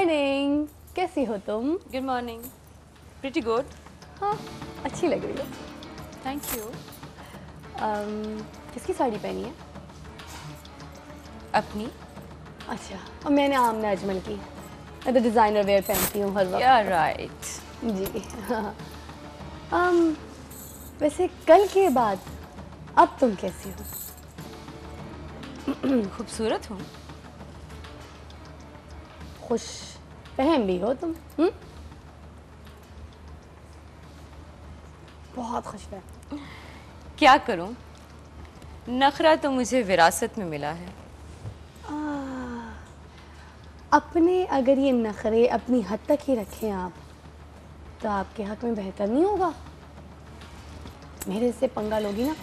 Morning, कैसी हो तुम? Good morning. Pretty good. हाँ, अच्छी लग रही हो। Thank you. किसकी साड़ी पहनी है? अपनी। अच्छा, और मैंने आमना अजमल की। मैं तो डिज़ाइनर वेयर पहनती हूँ हर वक्त। या राइट। जी हाँ। वैसे कल के बाद अब तुम कैसी हो? खूबसूरत हूँ। खुश फहम भी हो तुम? बहुत खुश फहम। क्या करूँ, नखरा तो मुझे विरासत में मिला है। अपने अगर ये नखरे अपनी हद तक ही रखें आप, तो आपके हक में बेहतर नहीं होगा? मेरे से पंगा लोगी ना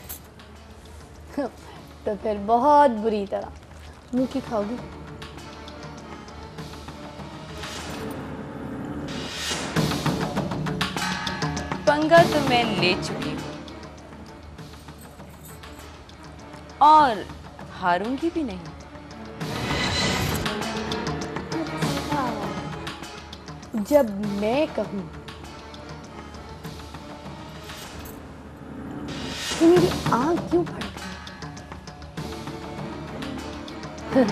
तो फिर बहुत बुरी तरह मुंह की खाओगी। पंगा तो मैं ले चुकी हूँ और हारूंगी भी नहीं। जब मैं कहूँ कि मेरी आंख क्यों फट गई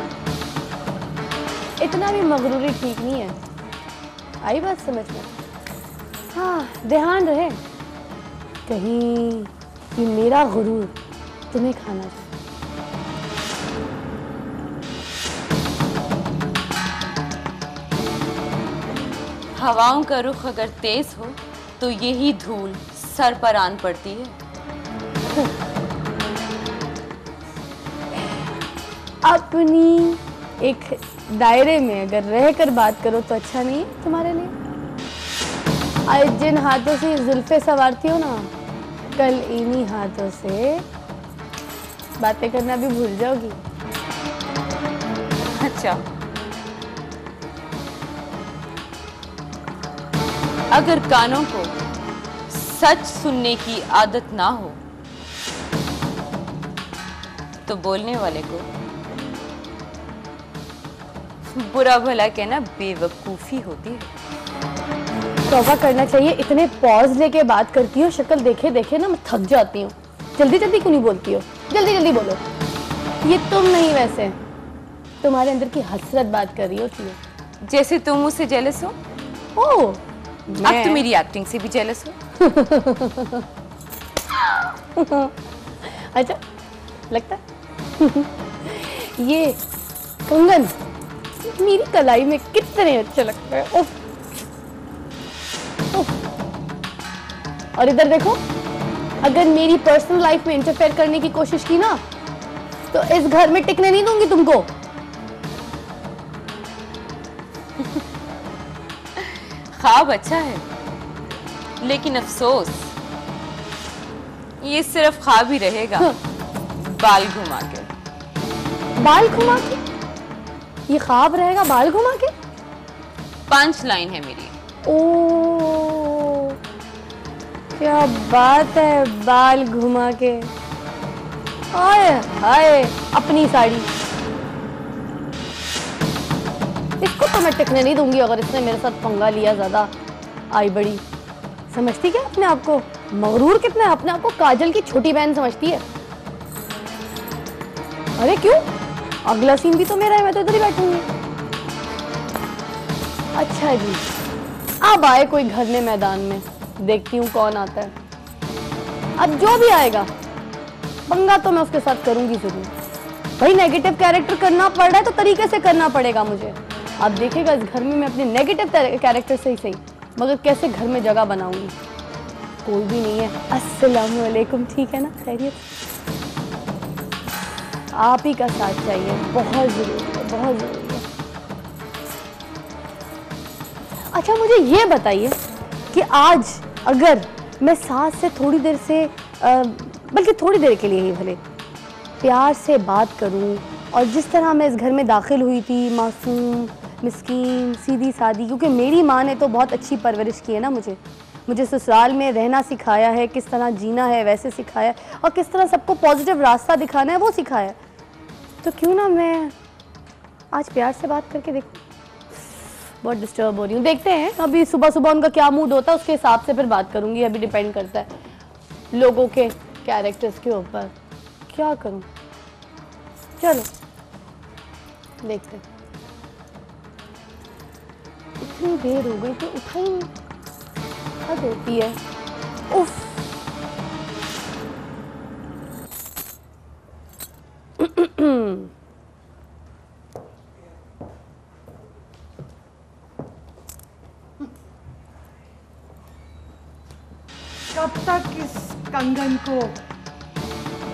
इतना भी मगरूरी ठीक नहीं है। आई बात समझ में? हाँ, ध्यान रहे कहीं कि मेरा गुरूर तुम्हें खाना चाहिए। हवाओं का रुख अगर तेज हो तो यही धूल सर पर आन पड़ती है। अपनी एक दायरे में अगर रहकर बात करो तो अच्छा नहीं है तुम्हारे लिए? आज जिन हाथों से जुल्फे संवारती हो ना, कल इन्हीं हाथों से बातें करना भी भूल जाओगी। अच्छा, अगर कानों को सच सुनने की आदत ना हो तो बोलने वाले को बुरा भला कहना बेवकूफी होती है। तौबा करना चाहिए, इतने पॉज लेके बात करती हो, शक्ल देखे देखे ना मैं थक जाती हूँ। जल्दी जल्दी क्यों नहीं बोलती हो? जल्दी जल्दी बोलो। ये तुम नहीं, वैसे तुम्हारे अंदर की हसरत बात कर रही होती है। जैसे तुम मुझसे जेलस हो। ओह, अब तो मेरी एक्टिंग से भी जेलस हो। अच्छा लगता है ये कंगन मेरी कलाई में कितने अच्छे लगते हैं। ओह ओह। और इधर देखो, अगर मेरी पर्सनल लाइफ में इंटरफेयर करने की कोशिश की ना तो इस घर में टिकने नहीं दूंगी तुमको। ख्वाब अच्छा है, लेकिन अफसोस ये सिर्फ ख्वाब ही रहेगा। बाल घुमा के। बाल घुमा के? ये ख्वाब रहेगा बाल घुमा के? 5 लाइन है मेरी। ओ, क्या बात है, बाल घुमा के। हाय हाय, अपनी साड़ी, इसको तो मैं टिकने नहीं दूंगी। अगर इसने मेरे साथ पंगा लिया ज्यादा आई बड़ी। समझती क्या अपने आप को? मगरूर कितना है, अपने आप को काजल की छोटी बहन समझती है। अरे क्यों, अगला सीन भी तो मेरा है, मैं तो इधर ही बैठूंगी। अच्छा जी, अब आए कोई घर में मैदान में, देखती हूँ कौन आता है। अब जो भी आएगा पंगा तो मैं उसके साथ करूंगी जरूर। भाई नेगेटिव कैरेक्टर करना पड़ रहा है तो तरीके से करना पड़ेगा मुझे। आप देखिएगा इस घर में मैं अपने नेगेटिव कैरेक्टर से ही सही, मगर कैसे घर में जगह बनाऊंगी। कोई भी नहीं है। अस्सलाम वालेकुम, ठीक है ना? खैरियत? आप ही का साथ चाहिए, बहुत जरूरी है, बहुत जरूरी है। अच्छा मुझे ये बताइए कि आज अगर मैं सास से थोड़ी देर से बल्कि थोड़ी देर के लिए ही भले प्यार से बात करूं, और जिस तरह मैं इस घर में दाखिल हुई थी, मासूम, मिस्कीन, सीधी सादी, क्योंकि मेरी माँ ने तो बहुत अच्छी परवरिश की है ना मुझे ससुराल में रहना सिखाया है, किस तरह जीना है वैसे सिखाया है, और किस तरह सबको पॉजिटिव रास्ता दिखाना है वो सिखाया है। तो क्यों ना मैं आज प्यार से बात करके देखूं। बहुत डिस्टर्ब हो रही हूँ। देखते हैं अभी सुबह सुबह उनका क्या मूड होता है, उसके हिसाब से फिर बात करूँगी। अभी डिपेंड करता है लोगों के कैरेक्टर्स के ऊपर। क्या करूँ, चलो देखते हैं। इतनी देर हो गई तो उठा ही नहीं, हद होती है। उफ कब तक इस कंगन को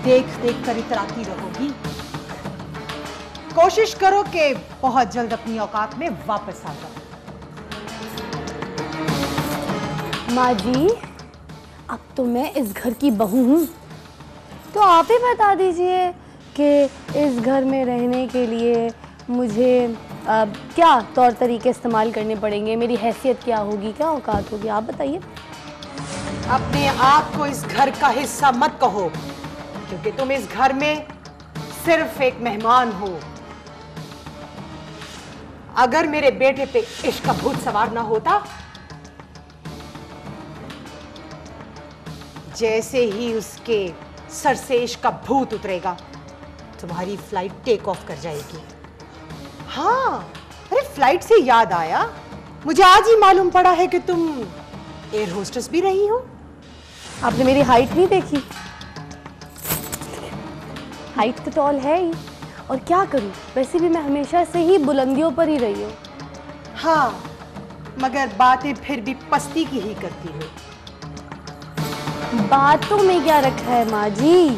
देख देख कर इतराती रहोगी? कोशिश करो कि बहुत जल्द अपनी औकात में वापस आ जाओ। माँ जी, अब तो मैं इस घर की बहू हूँ, तो आप ही बता दीजिए कि इस घर में रहने के लिए मुझे क्या तौर तरीके इस्तेमाल करने पड़ेंगे, मेरी हैसियत क्या होगी, क्या औकात होगी, आप बताइए। अपने आप को इस घर का हिस्सा मत कहो, क्योंकि तुम इस घर में सिर्फ एक मेहमान हो। अगर मेरे बेटे पे इश्क का भूत सवार ना होता, जैसे ही उसके सर से इश्क का भूत उतरेगा, तुम्हारी फ्लाइट टेक ऑफ कर जाएगी। हाँ, अरे फ्लाइट से याद आया, मुझे आज ही मालूम पड़ा है कि तुम एयर होस्टेस भी रही हो। आपने मेरी हाइट नहीं देखी? हाइट तो टॉल है ही, और क्या करूं, वैसे भी मैं हमेशा से ही बुलंदियों पर ही रही हूँ। हाँ, मगर बातें फिर भी पस्ती की ही करती हो। बातों में क्या रखा है माँ जी,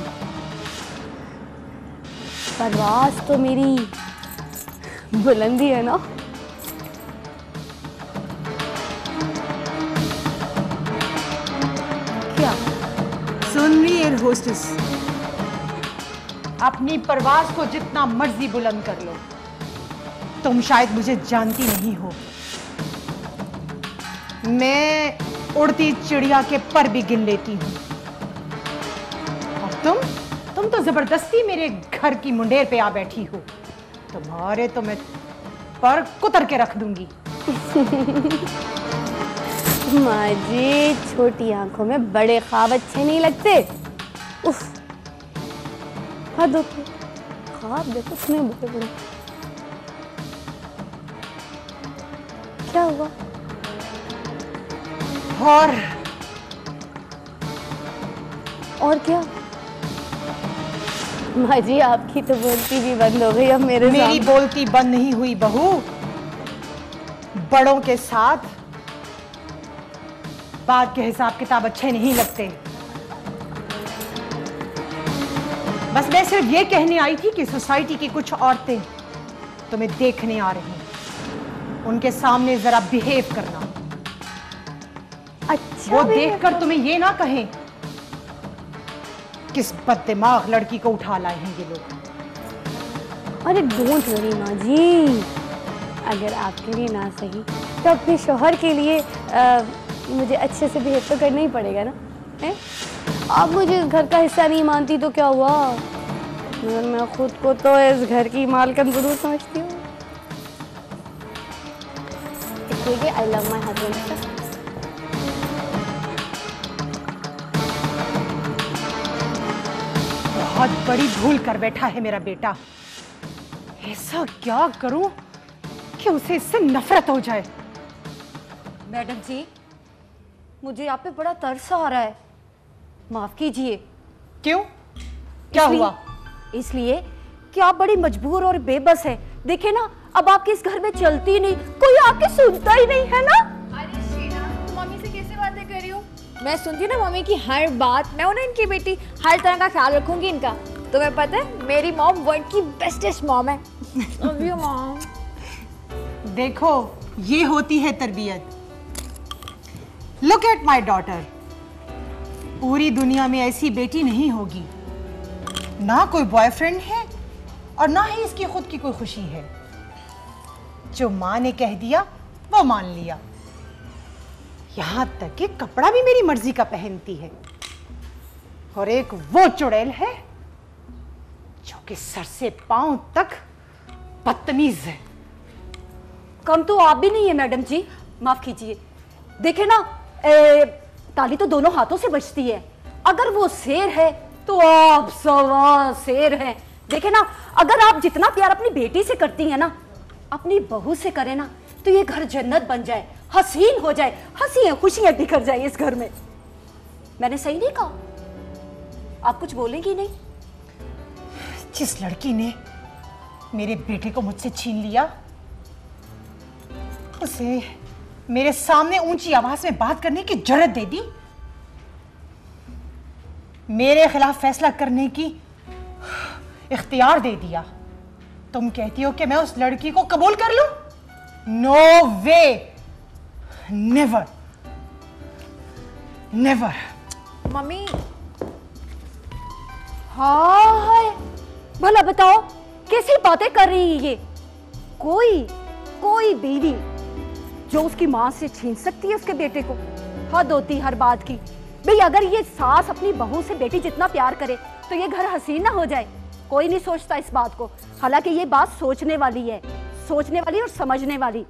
परवाज़ तो मेरी बुलंदी है ना। क्या सुन रही एयर होस्टेस, अपनी परवाज़ को जितना मर्जी बुलंद कर लो, तुम शायद मुझे जानती नहीं हो। मैं उड़ती चिड़िया के पर भी गिन लेती हूँ, और तुम तो जबरदस्ती मेरे घर की मुंडेर पे आ बैठी हो। तुम्हारे तो मैं पर कुतर के रख दूंगी। माँ जी, छोटी आंखों में बड़े ख्वाब अच्छे नहीं लगते। उफ, हद होती, ख्वाब देखो इतने बड़े बड़े। क्या हुआ? और क्या? माँ जी, आपकी तो बोलती भी बंद हो गई अब मेरे मेरी सामने। बोलती बंद नहीं हुई बहू। बड़ों के साथ बात के हिसाब किताब अच्छे नहीं लगते। बस मैं सिर्फ ये कहने आई थी कि सोसाइटी की कुछ औरतें तुम्हें देखने आ रही हैं, उनके सामने जरा बिहेव करना। अच्छा, वो देखकर तुम्हें ये ना कहें किस बददिमाग लड़की को उठा लाए हैं ये लोग। अरे डोंट वरी माँ जी, अगर आपके लिए ना सही तो अपने शौहर के लिए मुझे अच्छे से बिहेव तो करना ही पड़ेगा ना, है? आप मुझे इस घर का हिस्सा नहीं मानती तो क्या हुआ, मगर मैं खुद को तो इस घर की मालकिन जरूर समझती हूँ। इसलिए आई लव माय हस्बैंड। बहुत बड़ी भूल कर बैठा है मेरा बेटा। ऐसा क्या करूं कि उसे इससे नफरत हो जाए। मैडम जी, मुझे आप पे बड़ा तरस आ रहा है, माफ कीजिए। क्यों, क्या हुआ? इसलिए कि आप बड़ी मजबूर और बेबस है। देखिए ना, अब आपके इस घर में चलती नहीं, कोई आपकी सुनता ही नहीं है ना। अरे शीना, तुम मम्मी से कैसे बातें कर रही हो? मैं सुनती हूँ ना मम्मी की हर बात। मैं हूँ ना इनकी बेटी, हर तरह का ख्याल रखूंगी इनका। तुम्हें पता है मेरी मॉम वर्ल्ड की बेस्टेस्ट मॉम है। Love you mom. देखो, ये होती है तरबियत। Look at my daughter. पूरी दुनिया में ऐसी बेटी नहीं होगी, ना कोई बॉयफ्रेंड है और ना ही इसकी खुद की कोई खुशी है। जो माँ ने कह दिया वो मान लिया। यहां तक कि कपड़ा भी मेरी मर्जी का पहनती है। और एक वो चुड़ैल है जो कि सर से पांव तक बदतमीज है। कम तो आप भी नहीं है मैडम जी, माफ कीजिए। देखे ना, ताली तो दोनों हाथों से बजती है। अगर वो शेर है तो आप सवा शेर हैं। देखे ना, अगर आप जितना प्यार अपनी बेटी से करती हैं ना, अपनी बहू से करें ना, तो ये घर जन्नत बन जाए, हसीन हो जाए, हंसियां खुशियां बिखर जाए इस घर में। मैंने सही नहीं कहा? आप कुछ बोलेंगी नहीं? जिस लड़की ने मेरे बेटे को मुझसे छीन लिया, उसे मेरे सामने ऊंची आवाज में बात करने की जरूरत दे दी, मेरे खिलाफ फैसला करने की इख्तियार दे दिया, तुम कहती हो कि मैं उस लड़की को कबूल कर लूं? नो वे, नेवर, नेवर। मम्मी हाय, भला बताओ कैसी बातें कर रही है ये? कोई बीवी जो उसकी मां से छीन सकती है उसके बेटे को? हद होती हर बात की। भाई अगर ये सास अपनी बहू से बेटी जितना प्यार करे तो ये घर हसीन ना हो जाए? कोई नहीं सोचता इस बात को। हालांकि ये बात सोचने वाली है, सोचने वाली और समझने वाली।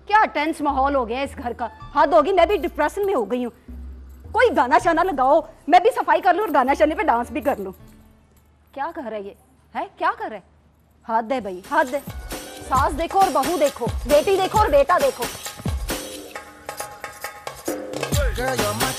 क्या टेंस माहौल हो गया इस घर का, हद होगी। मैं भी डिप्रेशन में हो गई हूँ। कोई गाना शाना लगाओ, मैं भी सफाई कर लूँ और गाना शाने पे डांस भी कर लूँ। क्या कर रहे ये है, क्या कर रहे? हद है भाई, हद है। सास देखो और बहू देखो, बेटी देखो और बेटा देखो। Girl, you're my